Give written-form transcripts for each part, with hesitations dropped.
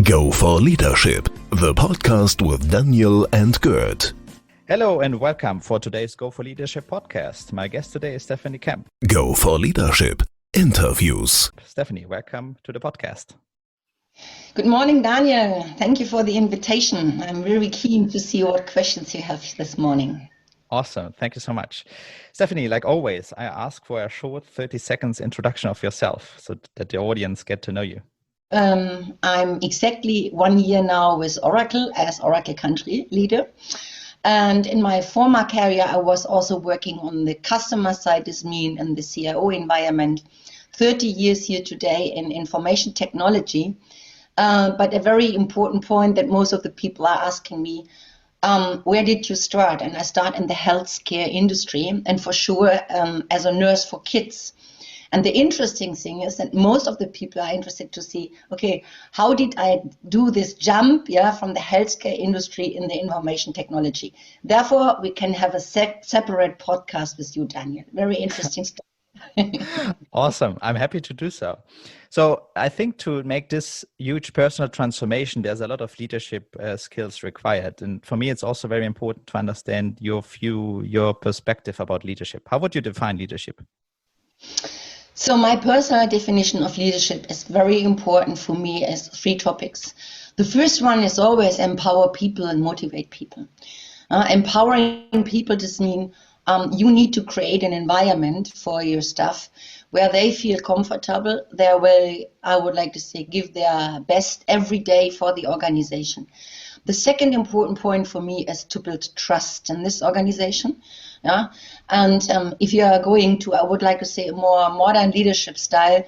Go for Leadership, the podcast with Daniel and Gert. Hello and welcome for today's Go for Leadership podcast. My guest today is Stefanie Kemp. Go for Leadership interviews. Stefanie, welcome to the podcast. Good morning, Daniel. Thank you for the invitation. I'm really keen to see what questions you have this morning. Awesome. Thank you so much. Stefanie, like always, I ask for a short 30 seconds introduction of yourself so that the audience get to know you. I'm exactly 1 year now with Oracle as Oracle country leader. And in my former career, I was also working on the customer side, this mean in the CIO environment. 30 years here today in information technology. But a very important point that most of the people are asking me, where did you start? And I start in the healthcare industry, and for sure as a nurse for kids. And the interesting thing is that most of the people are interested to see, okay, how did I do this jump from the healthcare industry in the information technology? Therefore, we can have a separate podcast with you, Daniel. Very interesting stuff. Awesome. I'm happy to do so. So I think to make this huge personal transformation, there's a lot of leadership skills required. And for me, it's also very important to understand your view, your perspective about leadership. How would you define leadership? So my personal definition of leadership is very important for me as 3 topics. The first one is always empower people and motivate people. Empowering people just means you need to create an environment for your staff where they feel comfortable. They will, I would like to say, give their best every day for the organization. The second important point for me is to build trust in this organization. And if you are going to, I would like to say, a more modern leadership style,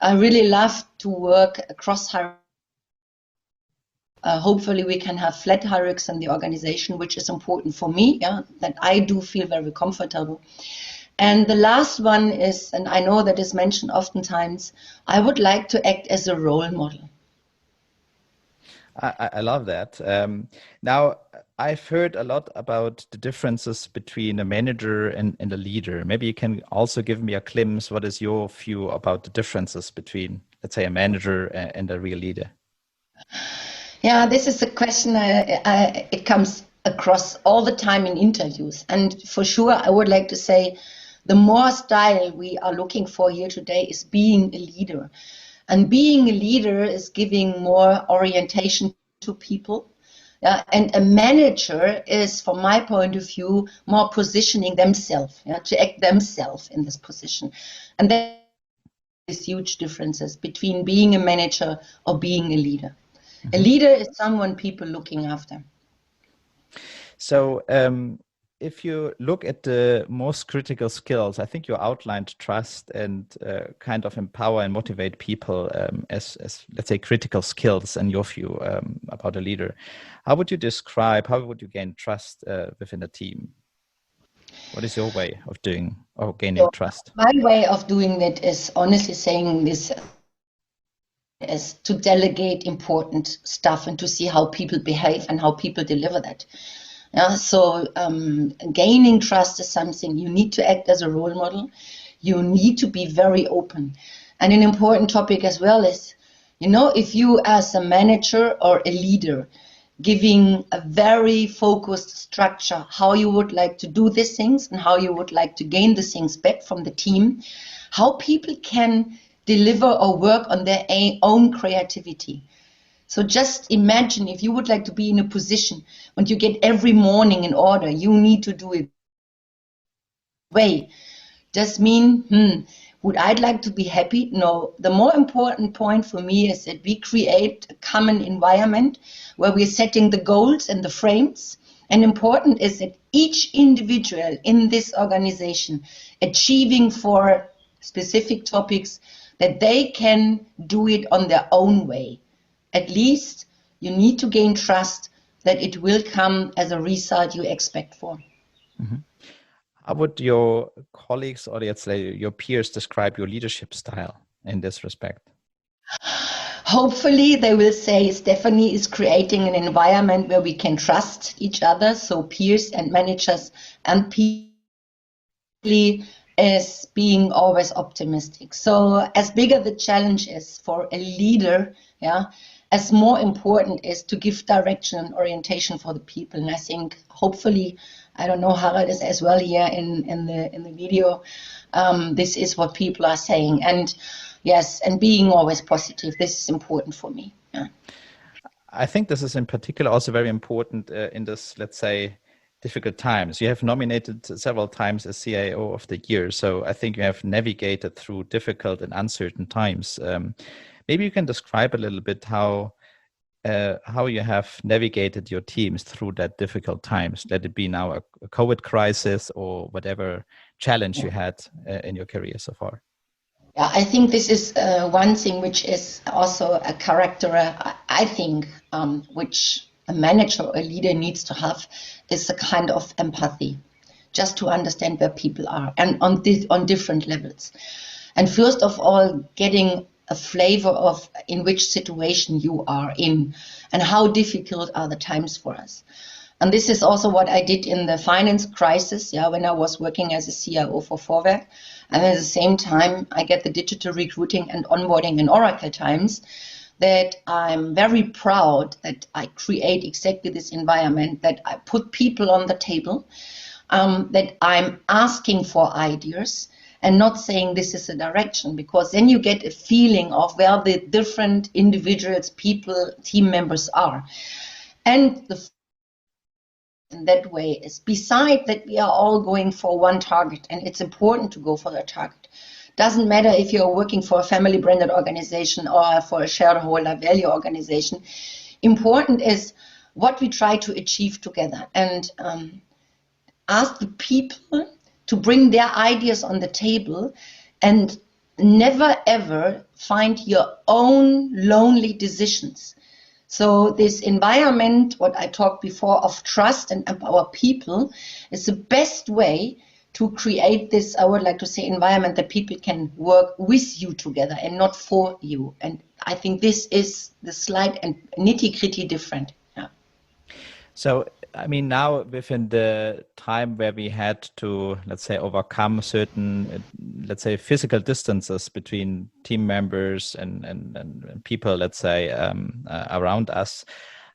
I really love to work across hierarchy. Hopefully we can have flat hierarchies in the organization, which is important for me, that I do feel very comfortable. And the last one is, and I know that is mentioned oftentimes, I would like to act as a role model. I love that. Now, I've heard a lot about the differences between a manager and a leader. Maybe you can also give me a glimpse. What is your view about the differences between, let's say, a manager and a real leader? Yeah, this is a question, it comes across all the time in interviews. And for sure, I would like to say the more style we are looking for here today is being a leader. And being a leader is giving more orientation to people. And a manager is, from my point of view, more positioning themselves, to act themselves in this position. And there is huge differences between being a manager or being a leader. A leader is someone people looking after. So if you look at the most critical skills, I think you outlined trust and kind of empower and motivate people as, let's say, critical skills in your view about a leader. How would you describe, how would you gain trust within a team? What is your way of doing or gaining trust? My way of doing that is honestly saying this is to delegate important stuff and to see how people behave and how people deliver that. So gaining trust is something you need to act as a role model. You need to be very open. And an important topic as well is, if you as a manager or a leader giving a very focused structure, how you would like to do these things and how you would like to gain the things back from the team, how people can deliver or work on their own creativity. So just imagine if you would like to be in a position when you get every morning in order, you need to do it. Just mean, would I like to be happy? No. The more important point for me is that we create a common environment where we're setting the goals and the frames. And important is that each individual in this organization achieving for specific topics that they can do it on their own way. At least you need to gain trust that it will come as a result you expect for. Mm-hmm. How would your colleagues or let's say your peers describe your leadership style in this respect? Hopefully they will say Stefanie is creating an environment where we can trust each other, so peers and managers, and people is being always optimistic. So as bigger the challenge is for a leader, as more important is to give direction and orientation for the people. And I think hopefully, I don't know, Harald is as well here in the video. This is what people are saying. And yes, and being always positive. This is important for me. Yeah. I think this is in particular also very important in this, let's say, difficult times. You have nominated several times as CIO of the Year. So I think you have navigated through difficult and uncertain times. Maybe you can describe a little bit how you have navigated your teams through that difficult times. Let it be now a COVID crisis or whatever challenge you had in your career so far. Yeah, I think this is one thing which is also a character, I think, which a manager or a leader needs to have, is a kind of empathy, just to understand where people are and on different levels. And first of all, getting a flavor of in which situation you are in and how difficult are the times for us. And this is also what I did in the finance crisis, when I was working as a CIO for Vorwerk. And at the same time, I get the digital recruiting and onboarding in Oracle times, that I'm very proud that I create exactly this environment, that I put people on the table, that I'm asking for ideas and not saying this is a direction, because then you get a feeling of where the different individuals, people, team members are. And in that way is beside that we are all going for one target, and it's important to go for that target. Doesn't matter if you're working for a family branded organization or for a shareholder value organization. Important is what we try to achieve together, and ask the people to bring their ideas on the table, and never ever find your own lonely decisions. So this environment, what I talked before, of trust and empower people, is the best way to create this, I would like to say, environment that people can work with you together and not for you. And I think this is the slight and nitty-gritty different. Yeah. So, I mean, now within the time where we had to, let's say, overcome certain, let's say, physical distances between team members and people, let's say, around us,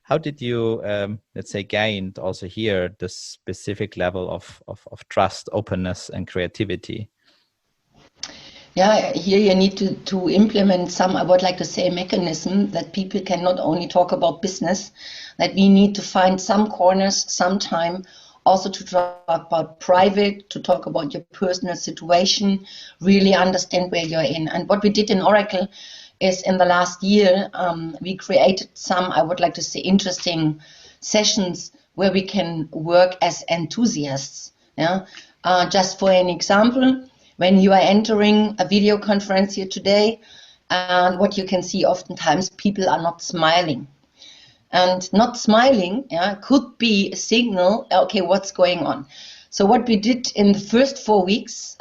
how did you, let's say, gain also here this specific level of trust, openness, and creativity? Yeah, here you need to implement some, I would like to say, mechanism that people can not only talk about business, that we need to find some corners, some time also to talk about private, to talk about your personal situation, really understand where you're in. And what we did in Oracle is in the last year, we created some, I would like to say, interesting sessions where we can work as enthusiasts. Yeah, just for an example, when you are entering a video conference here today, and what you can see oftentimes, people are not smiling. And not smiling could be a signal, okay, what's going on? So what we did in the first 4 weeks,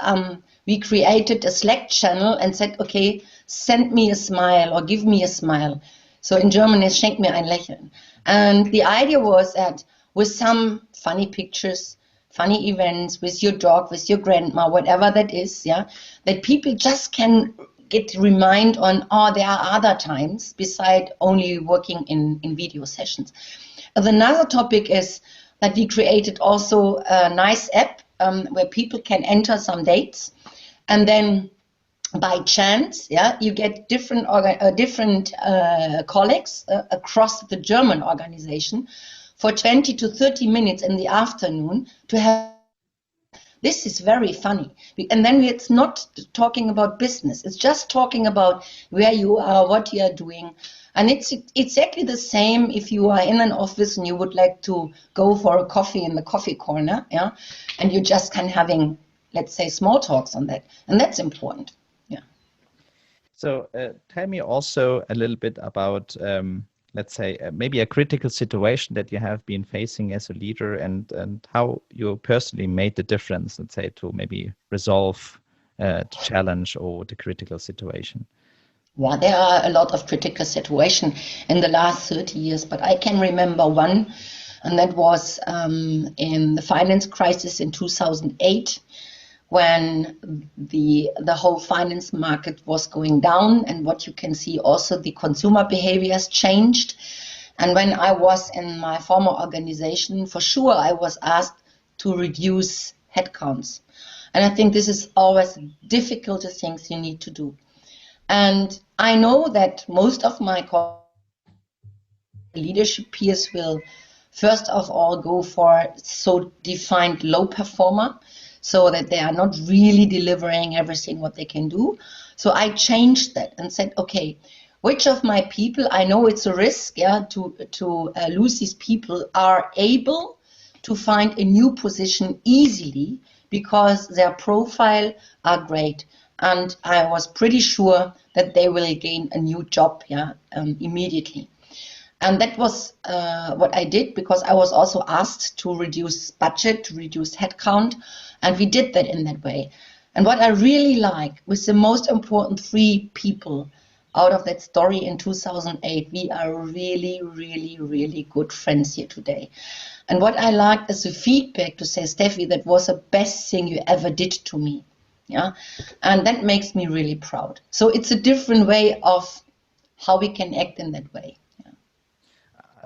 we created a Slack channel and said, okay, send me a smile or give me a smile. So in German, es schenkt mir ein Lächeln. And the idea was that with some funny pictures, funny events with your dog, with your grandma, whatever that is, that people just can get remind on, there are other times beside only working in video sessions. Another topic is that we created also a nice app where people can enter some dates, and then by chance, you get different colleagues across the German organization for 20 to 30 minutes in the afternoon to have. This is very funny. And then it's not talking about business. It's just talking about where you are, what you are doing. And it's exactly the same if you are in an office and you would like to go for a coffee in the coffee corner, and you just can having, let's say, small talks on that. And that's important. Yeah. So tell me also a little bit about let's say, maybe a critical situation that you have been facing as a leader, and how you personally made the difference, let's say, to maybe resolve the challenge or the critical situation? Yeah, there are a lot of critical situations in the last 30 years, but I can remember one, and that was in the finance crisis in 2008, when the whole finance market was going down, and what you can see also, the consumer behaviors changed. And when I was in my former organization, for sure I was asked to reduce headcounts. And I think this is always difficult things you need to do. And I know that most of my leadership peers will first of all go for so defined low performer, so that they are not really delivering everything what they can do. So I changed that and said, okay, which of my people, I know it's a risk, to lose these people, are able to find a new position easily because their profile are great. And I was pretty sure that they will gain a new job immediately. And that was what I did, because I was also asked to reduce budget, to reduce headcount, and we did that in that way. And what I really like, with the most important 3 people out of that story in 2008, we are really, really, really good friends here today. And what I liked is the feedback to say, Steffi, that was the best thing you ever did to me. Yeah, and that makes me really proud. So it's a different way of how we can act in that way.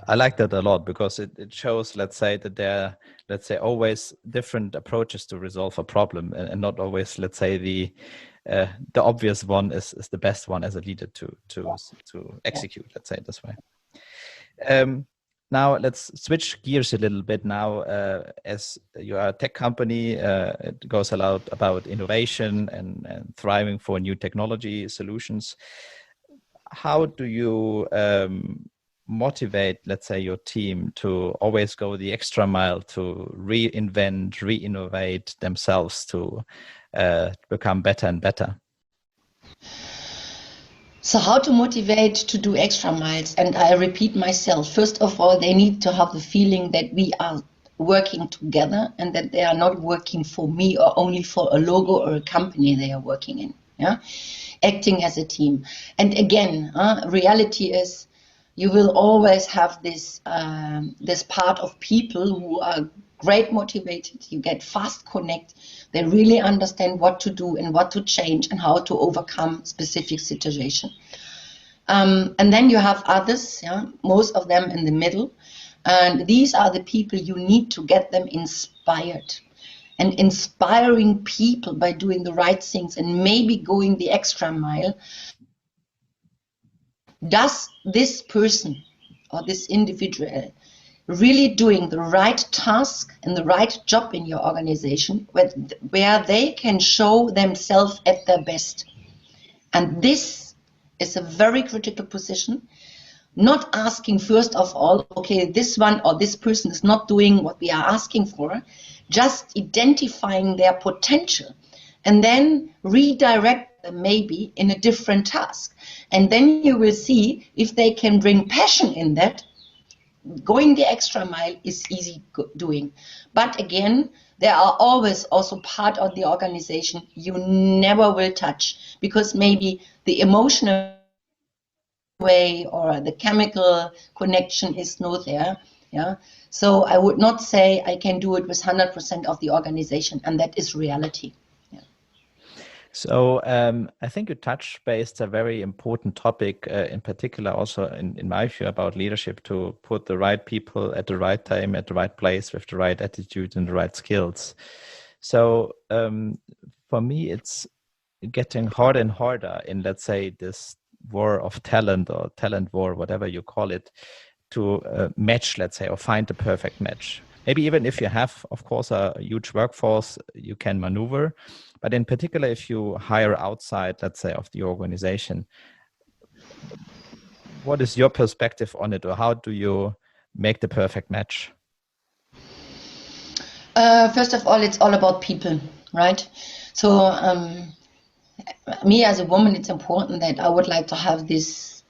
I like that a lot, because it shows, let's say, that there are, always different approaches to resolve a problem, and not always, let's say, the obvious one is the best one as a leader to execute, let's say it this way. Now let's switch gears a little bit now. As you are a tech company, it goes a lot about innovation and thriving for new technology solutions. How do you motivate, let's say, your team to always go the extra mile, to reinvent, re-innovate themselves, to become better and better? So how to motivate to do extra miles? And I repeat myself, first of all, they need to have the feeling that we are working together, and that they are not working for me or only for a logo or a company they are working in. Yeah, acting as a team. And again, reality is, you will always have this this part of people who are great motivated. You get fast connect. They really understand what to do and what to change and how to overcome specific situation. And then you have others, most of them in the middle. And these are the people you need to get them inspired. And inspiring people by doing the right things and maybe going the extra mile. Does this person or this individual really doing the right task and the right job in your organization, where they can show themselves at their best? And this is a very critical position. Not asking first of all, okay, this one or this person is not doing what we are asking for, just identifying their potential and then redirect them maybe in a different task. And then you will see if they can bring passion in that. Going the extra mile is easy doing. But again, there are always also part of the organization you never will touch, because maybe the emotional way or the chemical connection is not there. Yeah. So I would not say I can do it with 100% of the organization, and that is reality. So I think you touched based a very important topic, in particular also in my view, about leadership, to put the right people at the right time, at the right place, with the right attitude and the right skills. So for me, it's getting harder and harder in, let's say, this war of talent, or talent war, whatever you call it, to match, let's say, or find the perfect match. Maybe even if you have, of course, a huge workforce, you can maneuver. But in particular, if you hire outside, let's say, of the organization, what is your perspective on it, or how do you make the perfect match? First of all, it's all about people, right? So me as a woman, it's important that I would like to have this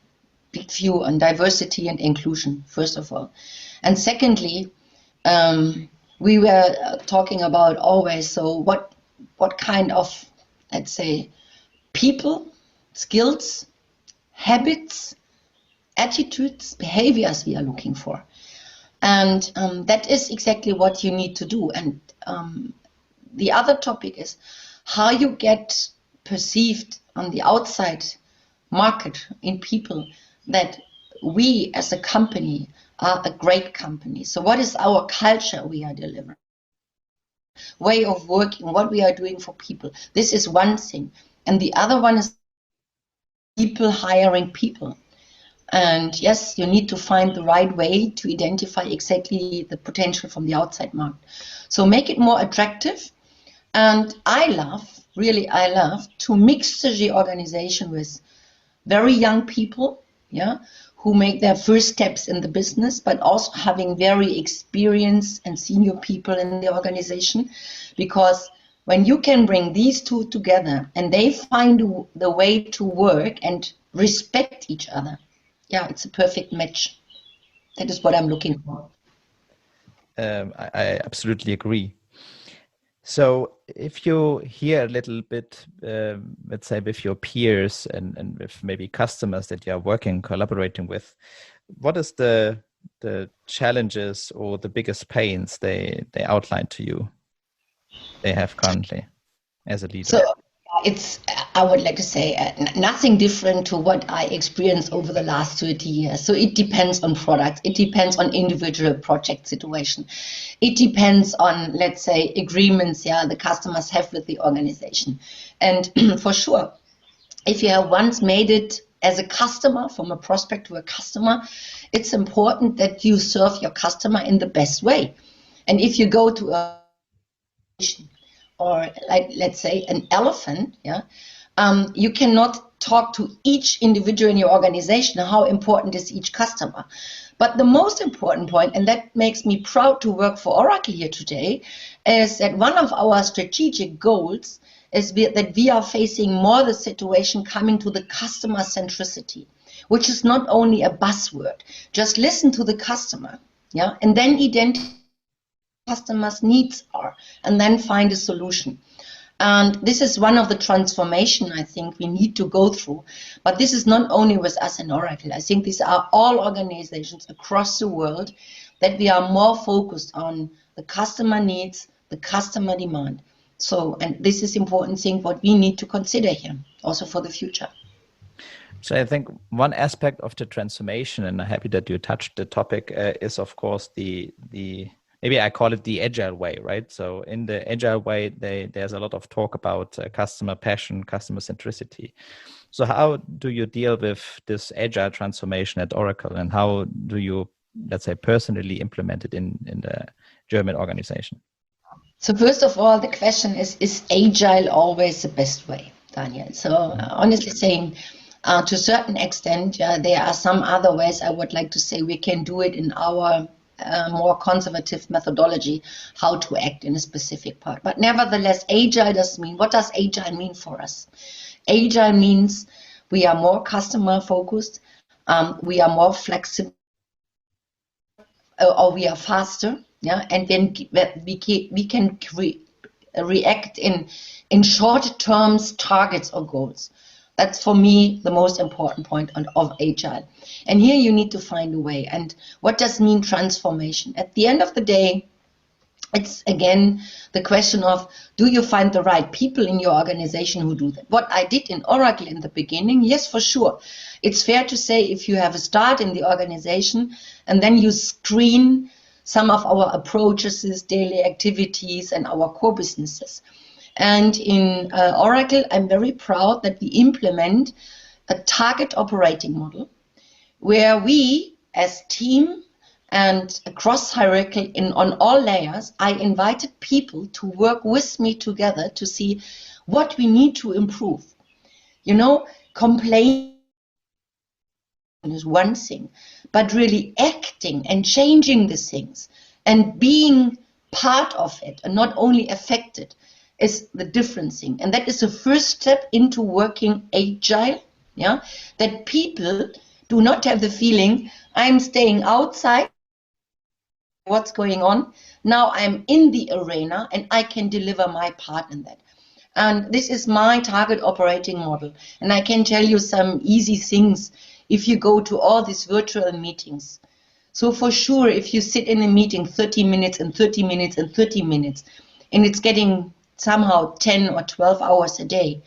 big view on diversity and inclusion, first of all. And secondly, we were talking about always, so what kind of, let's say, people, skills, habits, attitudes, behaviors we are looking for. And that is exactly what you need to do. And the other topic is how you get perceived on the outside market in people that we as a company are a great company. So what is our culture we are delivering? Way of working, what we are doing for people. This is one thing. And the other one is people hiring people. And yes, you need to find the right way to identify exactly the potential from the outside market. So make it more attractive. And I love to mix the organization with very young people, who make their first steps in the business, but also having very experienced and senior people in the organization. Because when you can bring these two together and they find the way to work and respect each other, it's a perfect match. That is what I'm looking for. I absolutely agree. So if you hear a little bit, let's say with your peers and with maybe customers that you are working, collaborating with, what is the challenges or the biggest pains they outline to you they have currently as a leader? So I would like to say, nothing different to what I experienced over the last 30 years. So it depends on products. It depends on individual project situation. It depends on, let's say, agreements the customers have with the organization. And for sure, if you have once made it as a customer, from a prospect to a customer, it's important that you serve your customer in the best way. And if you go to a or like, let's say, an elephant, you cannot talk to each individual in your organization, how important is each customer. But the most important point, and that makes me proud to work for Oracle here today, is that one of our strategic goals is that we are facing more the situation coming to the customer centricity, which is not only a buzzword. Just listen to the customer, and then identify customers' needs are, and then find a solution. And this is one of the transformation I think we need to go through. But this is not only with us in Oracle. I think these are all organizations across the world, that we are more focused on the customer needs, the customer demand. So, and this is important thing what we need to consider here, also for the future. So I think one aspect of the transformation, and I'm happy that you touched the topic, is of course the maybe I call it the agile way, right? So in the agile way, there's a lot of talk about customer passion, customer centricity. So how do you deal with this agile transformation at Oracle, and how do you, let's say, personally implement it in the German organization? So first of all, the question is agile always the best way, Daniel? So honestly saying, to a certain extent, there are some other ways I would like to say we can do it in our more conservative methodology, how to act in a specific part. But nevertheless, agile does mean, what does agile mean for us? Agile means we are more customer focused, we are more flexible, or we are faster, and then we can react in short terms targets or goals. That's for me the most important point of agile. And here you need to find a way. And what does mean transformation? At the end of the day, it's again the question of, do you find the right people in your organization who do that? What I did in Oracle in the beginning, yes, for sure. It's fair to say if you have a start in the organization and then you screen some of our approaches, daily activities, and our core businesses. And in Oracle, I'm very proud that we implement a target operating model where we, as team and across hierarchy on all layers, I invited people to work with me together to see what we need to improve. Complaining is one thing, but really acting and changing the things and being part of it and not only affected is the different thing. And that is the first step into working agile, that people do not have the feeling, I'm staying outside, what's going on, now I'm in the arena and I can deliver my part in that. And this is my target operating model. And I can tell you some easy things if you go to all these virtual meetings. So for sure, if you sit in a meeting 30 minutes and 30 minutes and 30 minutes, and it's getting somehow 10 or 12 hours a day.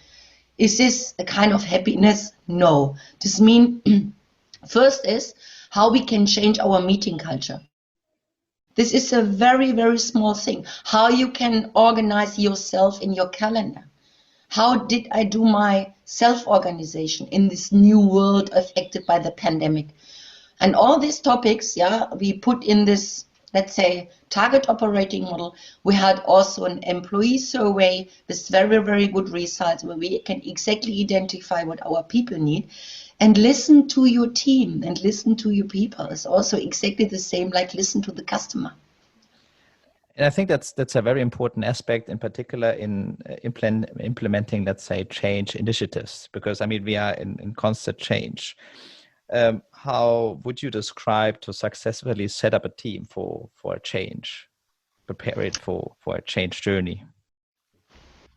Is this a kind of happiness? No. This means first is how we can change our meeting culture. This is a very, very small thing. How you can organize yourself in your calendar. How did I do my self-organization in this new world affected by the pandemic? And all these topics, we put in this, let's say, target operating model. We had also an employee survey with very, very good results where we can exactly identify what our people need. And listen to your team and listen to your people is also exactly the same like listen to the customer. And I think that's a very important aspect, in particular in implementing, let's say, change initiatives, because I mean we are in constant change. How would you describe to successfully set up a team for a change, prepare it for a change journey?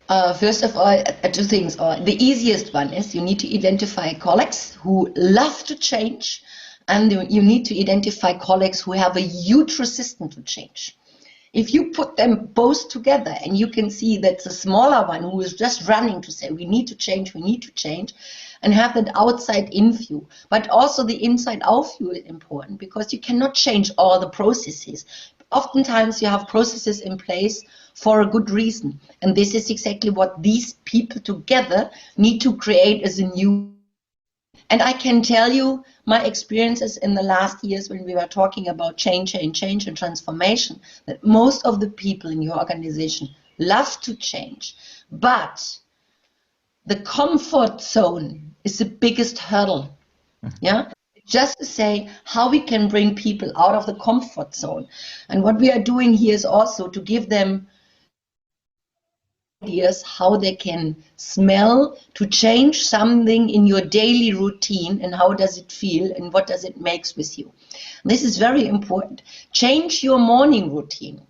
First of all, two things. The easiest one is you need to identify colleagues who love to change, and you need to identify colleagues who have a huge resistance to change. If you put them both together and you can see that the smaller one who is just running to say we need to change, and have that outside-in view, but also the inside-out view is important because you cannot change all the processes. Oftentimes you have processes in place for a good reason, and this is exactly what these people together need to create as a new. And I can tell you my experiences in the last years when we were talking about change and transformation, that most of the people in your organization love to change, but the comfort zone is the biggest hurdle. Yeah. Just to say how we can bring people out of the comfort zone. And what we are doing here is also to give them ideas how they can smell to change something in your daily routine and how does it feel and what does it make with you. This is very important. Change your morning routine.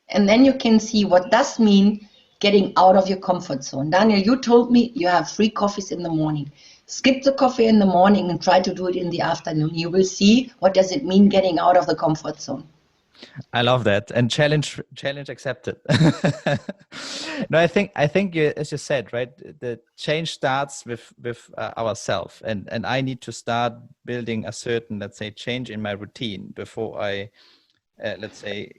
And then you can see what does mean getting out of your comfort zone. Daniel, you told me you have 3 coffees in the morning. Skip the coffee in the morning and try to do it in the afternoon. You will see what does it mean getting out of the comfort zone. I love that, and challenge accepted. No, I think you, as you said, right, the change starts with ourselves, and I need to start building a certain, let's say, change in my routine before I let's say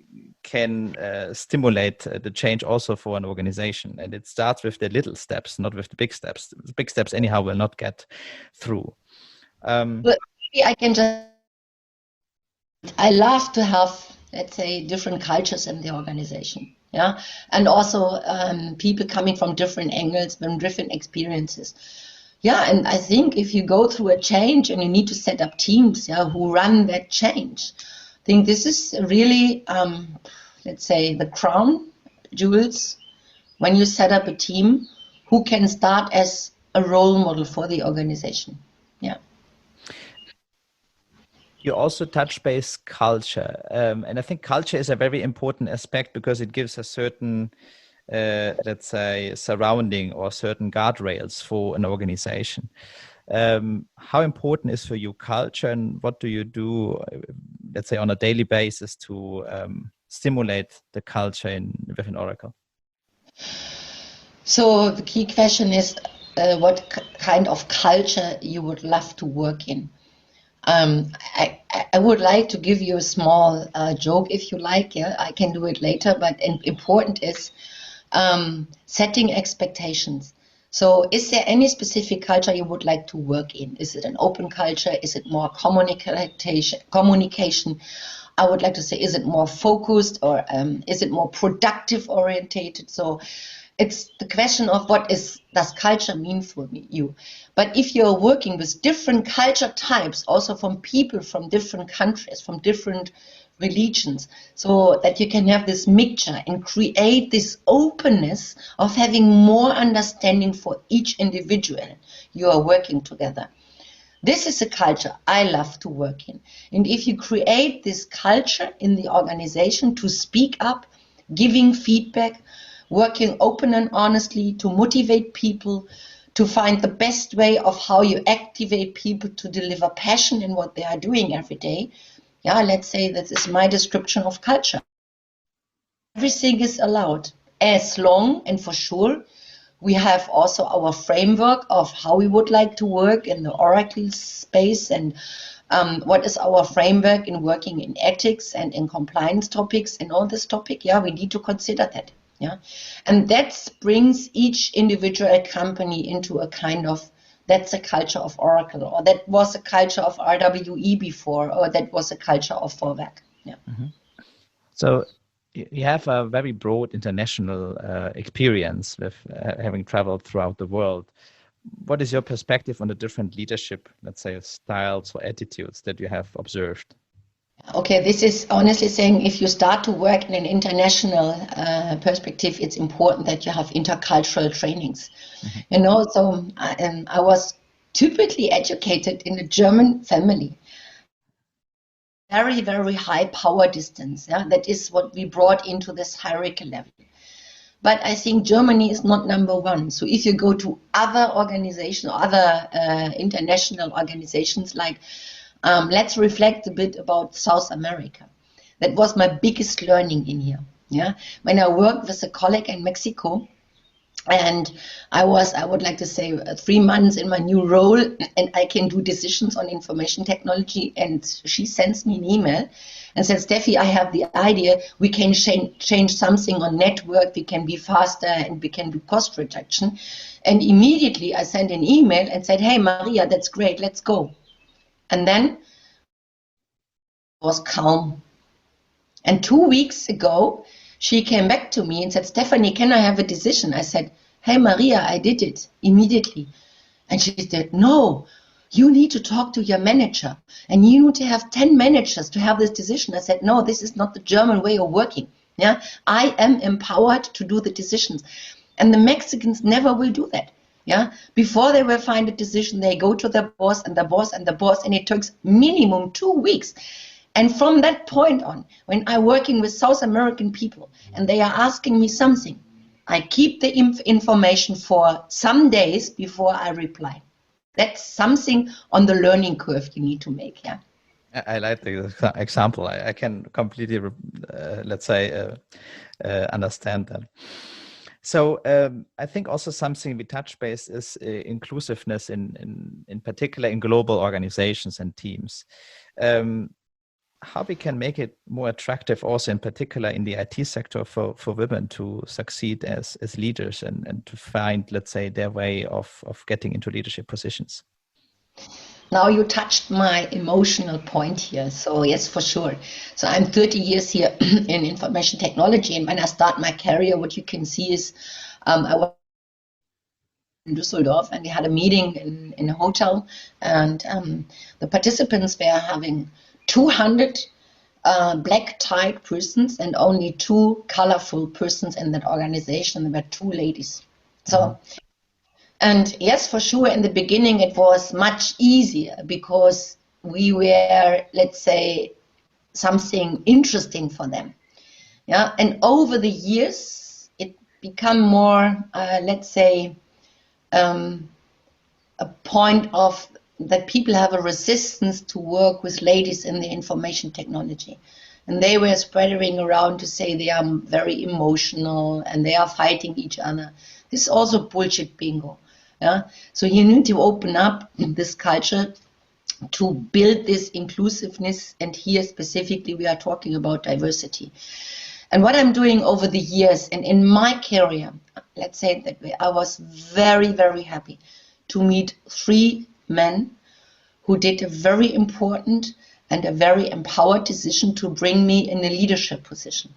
can stimulate the change also for an organization. And it starts with the little steps, not with the big steps. The big steps anyhow will not get through. But I can just, I love to have, let's say, different cultures in the organization. Yeah. And also people coming from different angles, from different experiences. Yeah. And I think if you go through a change and you need to set up teams, who run that change, I think this is really, let's say, the crown jewels when you set up a team who can start as a role model for the organization. Yeah. You also touch base culture. And I think culture is a very important aspect because it gives a certain, let's say, surrounding or certain guardrails for an organization. How important is for you culture, and what do you do, let's say, on a daily basis to stimulate the culture within Oracle? So the key question is what kind of culture you would love to work in. I would like to give you a small joke if you like. Yeah, I can do it later, but important is setting expectations. So is there any specific culture you would like to work in? Is it an open culture? Is it more communication? I would like to say, is it more focused, or is it more productive orientated? So it's the question of what does culture mean for you? But if you're working with different culture types, also from people from different countries, from different religions, so that you can have this mixture and create this openness of having more understanding for each individual you are working together. This is a culture I love to work in. And if you create this culture in the organization to speak up, giving feedback, working open and honestly to motivate people, to find the best way of how you activate people to deliver passion in what they are doing every day. Yeah, let's say that is my description of culture. Everything is allowed. as long, and for sure, we have also our framework of how we would like to work in the Oracle space, and what is our framework in working in ethics and in compliance topics and all this topic. Yeah, we need to consider that. Yeah, and that brings each individual company into a kind of, that's a culture of Oracle, or that was a culture of RWE before, or that was a culture of Vorwerk. Yeah. Mm-hmm. So you have a very broad international experience with having traveled throughout the world. What is your perspective on the different leadership, let's say, styles or attitudes that you have observed? Okay, this is honestly saying, if you start to work in an international perspective, it's important that you have intercultural trainings. Mm-hmm. You know, so I was typically educated in a German family. Very, very high power distance. Yeah? That is what we brought into this hierarchy level. But I think Germany is not number one. So if you go to other organizations, other international organizations, like let's reflect a bit about South America. That was my biggest learning in here. Yeah, when I worked with a colleague in Mexico, and I would like to say 3 months in my new role, and I can do decisions on information technology. And she sends me an email and says, Steffi, I have the idea, we can change something on network, we can be faster, and we can do cost reduction. And immediately I sent an email and said, hey, Maria, that's great, let's go. And then it was calm. And 2 weeks ago, she came back to me and said, Stefanie, can I have a decision? I said, hey, Maria, I did it immediately. And she said, no, you need to talk to your manager. And you need to have 10 managers to have this decision. I said, no, this is not the German way of working. Yeah, I am empowered to do the decisions. And the Mexicans never will do that. Yeah, before they will find a decision, they go to the boss and the boss and the boss, and it takes minimum 2 weeks. And from that point on, when I'm working with South American people and they are asking me something, I keep the information for some days before I reply. That's something on the learning curve you need to make. Yeah. I like the example. I can completely, let's say, understand that. So I think also something we touch base is inclusiveness in particular in global organizations and teams. How we can make it more attractive also in particular in the IT sector for women to succeed as leaders and to find, let's say, their way of getting into leadership positions. Now you touched my emotional point here. So yes, for sure. So I'm 30 years here in information technology. And when I start my career, what you can see is I was in Düsseldorf and we had a meeting in a hotel, and the participants were having 200 black-tied persons and only 2 colorful persons in that organization. There were 2 ladies. So, and yes, for sure, in the beginning it was much easier because we were, let's say, something interesting for them. Yeah, and over the years it became more, let's say, a point of that people have a resistance to work with ladies in the information technology. And they were spreading around to say they are very emotional and they are fighting each other. This is also bullshit bingo. Yeah? So you need to open up this culture to build this inclusiveness. And here specifically we are talking about diversity. And what I'm doing over the years and in my career, let's say it that way, I was very, very happy to meet 3 men who did a very important and a very empowered decision to bring me in a leadership position.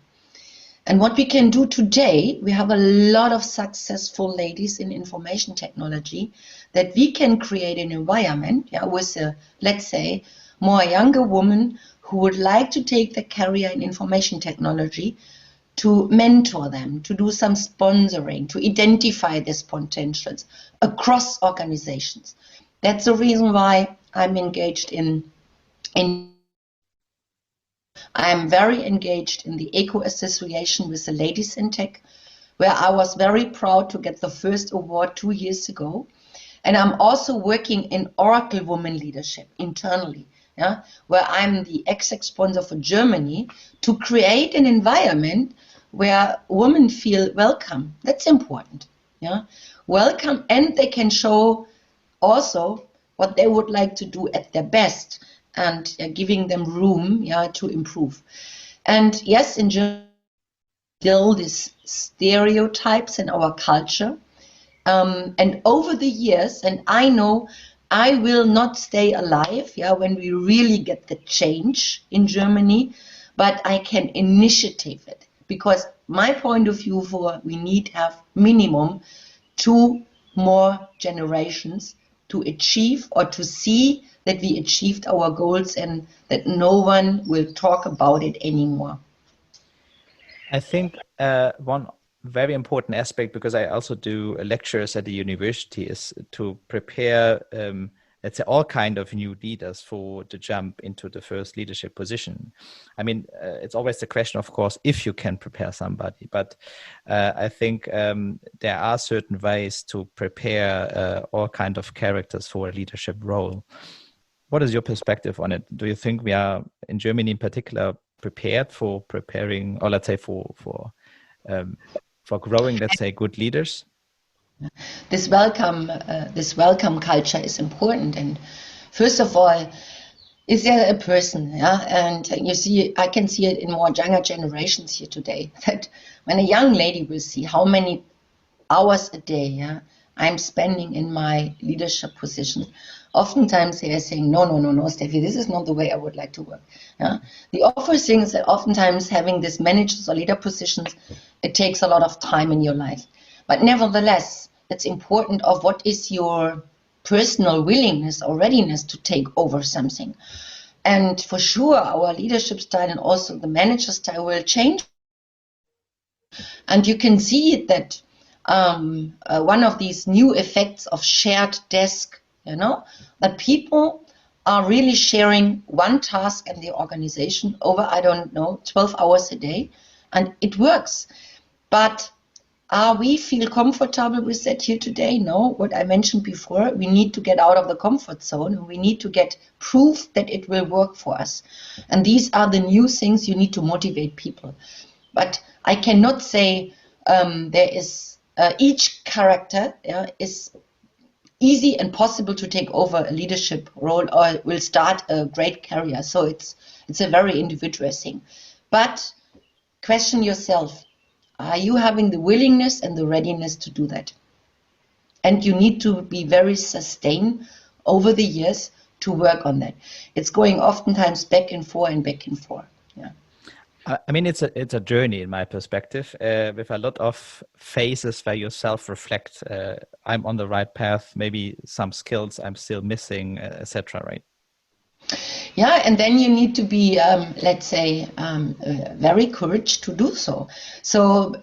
And what we can do today, we have a lot of successful ladies in information technology that we can create an environment with a, let's say, more younger woman who would like to take the career in information technology, to mentor them, to do some sponsoring, to identify these potentials across organizations. That's the reason why I'm engaged I'm very engaged in the ECO Association with the Ladies in Tech, where I was very proud to get the first award 2 years ago. And I'm also working in Oracle Women Leadership internally, where I'm the exec sponsor for Germany to create an environment where women feel welcome. That's important. Yeah, welcome, and they can show also what they would like to do at their best, and giving them room, yeah, to improve. And yes, in Germany, still these stereotypes in our culture. And over the years, and I know I will not stay alive, yeah, when we really get the change in Germany, but I can initiate it, because my point of view for we need to have minimum 2 more generations to achieve or to see that we achieved our goals and that no one will talk about it anymore. I think one very important aspect, because I also do lectures at the university, is to prepare, let's say, all kind of new leaders for the jump into the first leadership position. I mean, it's always the question, of course, if you can prepare somebody, but I think there are certain ways to prepare all kind of characters for a leadership role. What is your perspective on it? Do you think we are, in Germany in particular, prepared for preparing, or let's say for growing, let's say, good leaders? This welcome culture is important. And first of all, is there a person? Yeah, and you see, I can see it in more younger generations here today. That when a young lady will see how many hours a day, yeah, I'm spending in my leadership position, oftentimes they are saying, no, Steffi, this is not the way I would like to work. Yeah? The other thing is that oftentimes having these managers or leader positions, it takes a lot of time in your life. But nevertheless, it's important of what is your personal willingness or readiness to take over something. And for sure, our leadership style and also the manager style will change. And you can see that one of these new effects of shared desk, you know, that people are really sharing one task in the organization over, 12 hours a day, and it works. But we feel comfortable with that here today? No, what I mentioned before, we need to get out of the comfort zone, and we need to get proof that it will work for us. And these are the new things you need to motivate people. But I cannot say there is each character is easy and possible to take over a leadership role or will start a great career. So it's a very individual thing. But question yourself, are you having the willingness and the readiness to do that? And you need to be very sustained over the years to work on that. It's going oftentimes back and forth and back and forth. Yeah. I mean, it's a journey in my perspective, with a lot of phases where you self-reflect. I'm on the right path. Maybe some skills I'm still missing, etc. Right? Yeah, and then you need to be, let's say, very courage to do so. So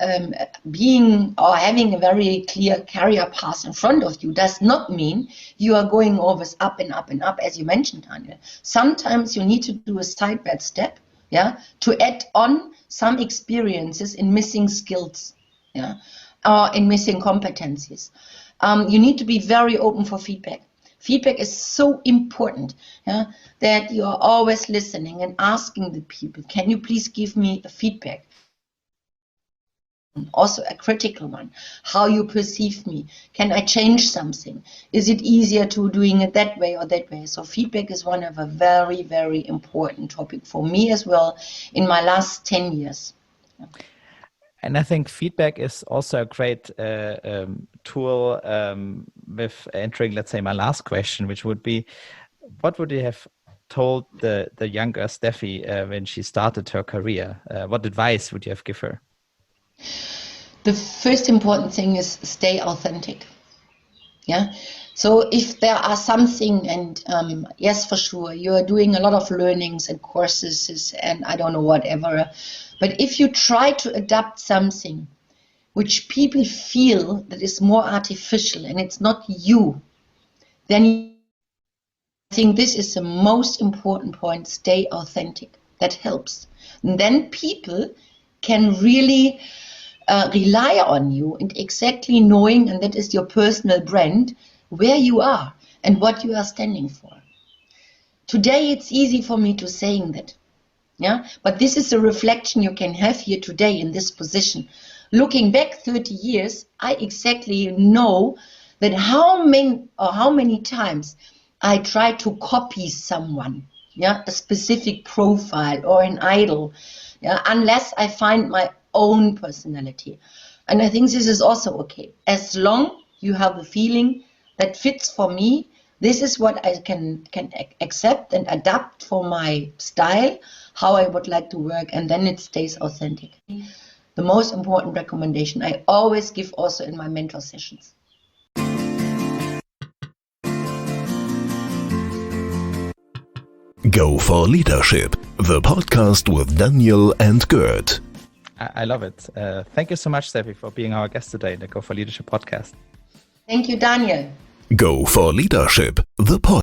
being or having a very clear career path in front of you does not mean you are going always up and up and up, as you mentioned, Daniel. Sometimes you need to do a side by step, yeah, to add on some experiences in missing skills, yeah, or in missing competencies. You need to be very open for feedback. Feedback is so important, yeah, that you are always listening and asking the people, can you please give me a feedback? Also a critical one, how you perceive me. Can I change something? Is it easier to doing it that way or that way? So feedback is one of a very, very important topic for me as well in my last 10 years. Yeah. And I think feedback is also a great tool with entering, let's say, my last question, which would be, what would you have told the younger Steffi when she started her career? What advice would you have given her? The first important thing is stay authentic. Yeah. So if there are something, and yes, for sure, you are doing a lot of learnings and courses and I don't know, whatever. But if you try to adapt something which people feel that is more artificial and it's not you, then I think this is the most important point, stay authentic. That helps. And then people can really rely on you and exactly knowing, and that is your personal brand, where you are and what you are standing for. Today it's easy for me to saying that. Yeah, but this is a reflection you can have here today in this position. Looking back 30 years, I exactly know that how many times I try to copy someone, yeah, a specific profile or an idol, yeah, unless I find my own personality. And I think this is also okay. As long you have a feeling that fits for me, this is what I can accept and adapt for my style, how I would like to work, and then it stays authentic. The most important recommendation I always give also in my mentor sessions. Go for Leadership, the podcast with Daniel and Gert. I love it. Thank you so much, Steffi, for being our guest today in the Go for Leadership podcast. Thank you, Daniel. Go for Leadership, the podcast.